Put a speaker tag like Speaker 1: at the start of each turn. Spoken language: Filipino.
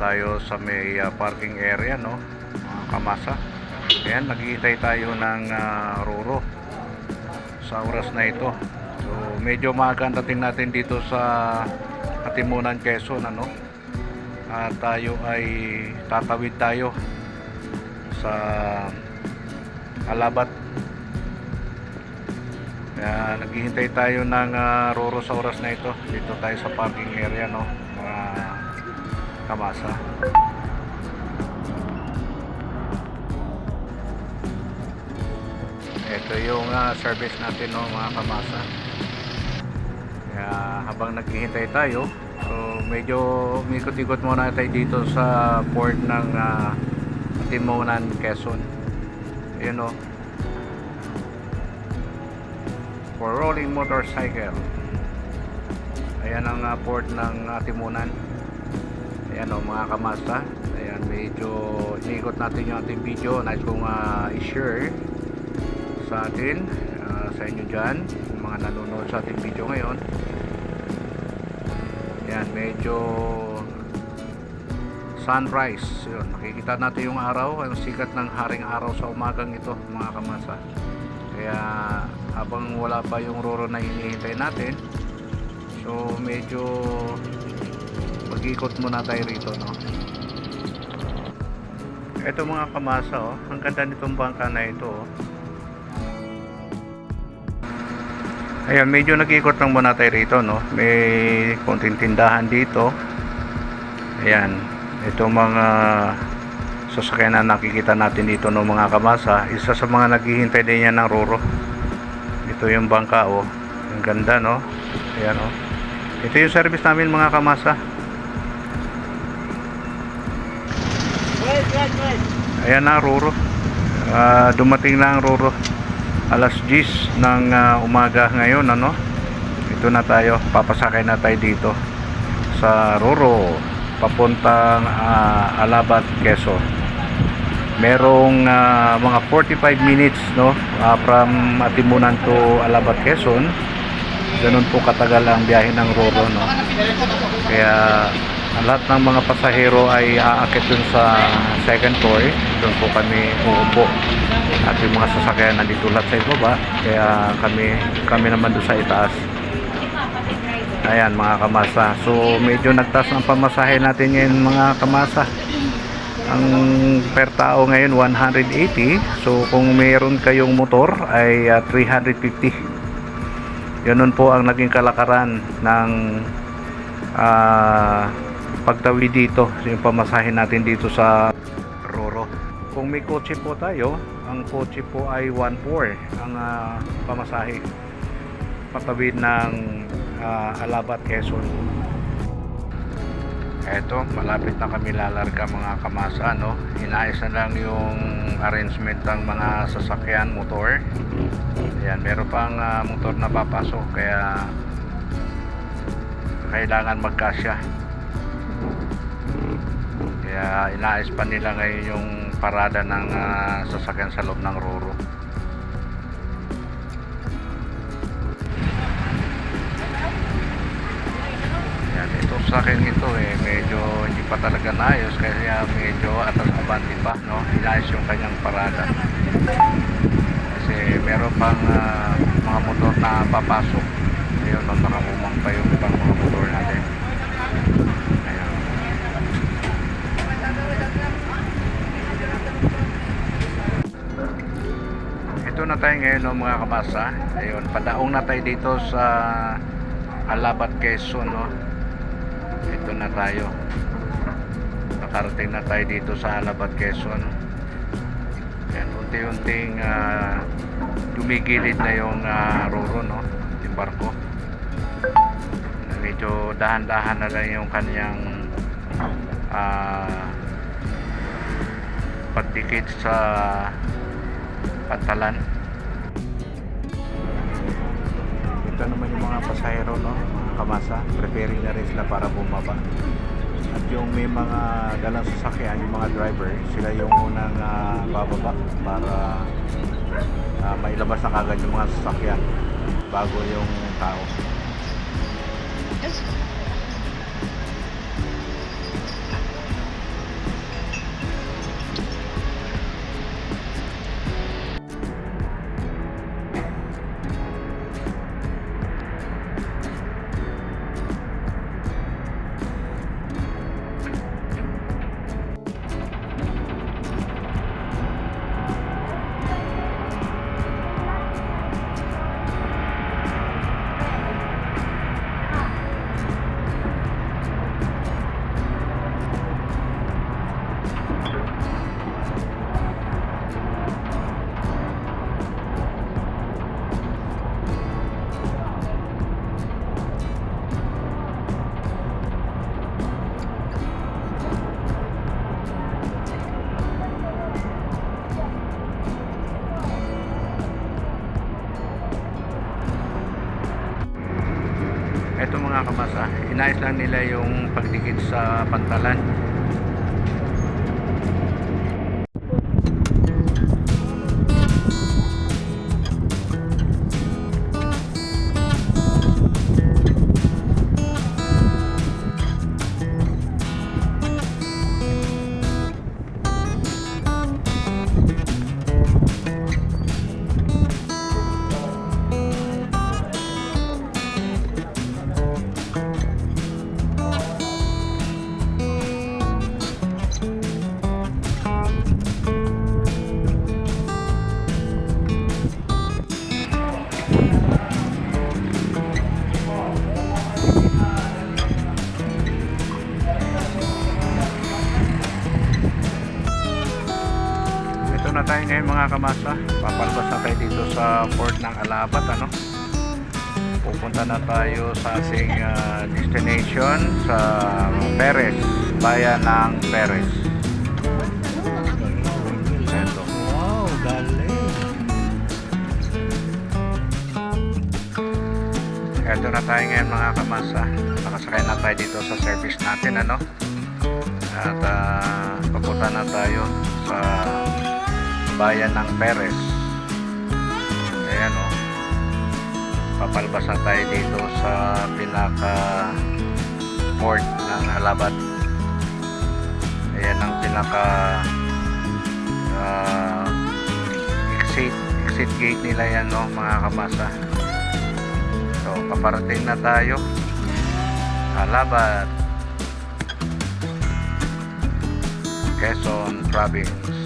Speaker 1: tayo sa may parking area, no, mga kamasa. Ayan, naghihintay tayo ng Roro sa oras na ito. So medyo maaga ang dating natin dito sa Katimunan, Quezon, ano. At tayo ay tatawid tayo sa Alabat. Kaya naghihintay tayo ng Roro sa oras na ito. Dito tayo sa parking area, no, mga kamasa. Ito yung service natin, no, mga kamasa. Kaya habang naghihintay tayo, so medyo umikot-ikot muna tayo dito sa port ng Katimunan, Quezon. Ayun, no, for rolling motorcycle. Ayan ang port ng Katimunan. Ayan, o, mga kamasa. Ayan, medyo iniikot natin yung ating video. Nice kong i-share sa atin, sa inyo dyan, mga nanonood sa ating video ngayon. Ayan, medyo sunrise. Yun, makikita natin yung araw, yung sikat ng haring araw sa umagang ito, mga kamasa. Kaya habang wala pa yung Roro na hinihintay natin, so medyo mag-ikot muna tayo rito, no. Ito, mga kamasa, oh, ang ganda nitong bangka na ito, oh. Ayan, medyo nag-ikot lang muna tayo rito, no. May konting tindahan dito. Ayan, ito mga sasakyan na nakikita natin dito, no, mga kamasa. Isa sa mga naghihintay din yan ng Roro. Ito yung bangka, oh. Ang ganda, no. Ayan, oh. Ito yung service namin, mga kamasa. Ayan na, Roro. Dumating na ang Roro. Alas 10 ng umaga ngayon, ano. Ito na tayo, papasakay na tayo dito sa Roro papuntang Alabat, Quezon. Merong mga 45 minutes, no, from Katimunan to Alabat, Quezon. Ganun po katagal ang biyahe ng Roro, no. Kaya ang lahat ng mga pasahero ay aakit dun sa second floor. Doon po kami uupo. At yung mga sasakyan nandito lahat sa ibaba. Kaya kami naman doon sa itaas. Ayan, mga kamasa. So medyo nagtaas ang pamasahe natin ngayon, mga kamasa. Ang per tao ngayon 180. So kung mayroon kayong motor ay 350. Ganun po ang naging kalakaran ng pagtawid dito, yung pamasahin natin dito sa Roro. Kung may kotse po tayo, ang kotse po ay 1.4 ang pamasahe patawid ng Alabat, Quezon. Eto, malapit na kami lalarga, mga kamasa, no. Inayos na lang yung arrangement ng mga sasakyan, motor. Ayan, meron pang motor na papasok, kaya kailangan magkasya. Kaya inaayos pa nila ngayon yung parada ng sasakyan sa loob ng Roro. Yan, itong sasakyan ito medyo hindi pa talaga naayos, kaya medyo atas-abante pa, no. Inaayos yung kanyang parada kasi meron pang mga motor na papasok. Ayun, nakakumang pa yung ibang mga motor natin. Ito na tayo ngayon, no, mga kamasa. Ayun, padaong na tayo dito sa Alabat, Quezon, no. Ito na tayo. Nakarating na tayo dito sa Alabat, Quezon. Ayan, unti-unting dumigilid na yung Roro, no, yung barko. Medyo dahan-dahan na lang yung kanyang pagdikit sa pantalan. Ito naman yung mga pasahero, no, mga kamasa, preparing na rin sila para bumaba. At yung may mga dalang sasakyan, yung mga driver, sila yung unang bababa para mailabas na kagad yung mga sasakyan bago yung tao. kamasa. Inayos lang nila yung pagdikit sa pantalan. Ito na tayo ngayon mga kamasa. Papalabas na tayo dito sa port ng Alabat, ano? Pupunta na tayo sa ating destination sa Perez, bayan ng Perez. Ito.
Speaker 2: Wow, galing.
Speaker 1: Ito na tayo ngayon mga kamasa. Nakasakay na tayo dito sa service natin, ano? At papunta na tayo sa bayan ng Perez. Ayan o. Papalabas na tayo dito sa pinaka port ng Alabat. Ayan ang pinaka exit gate nila yan, no, mga kamasa. So paparating na tayo Alabat, Quezon Province.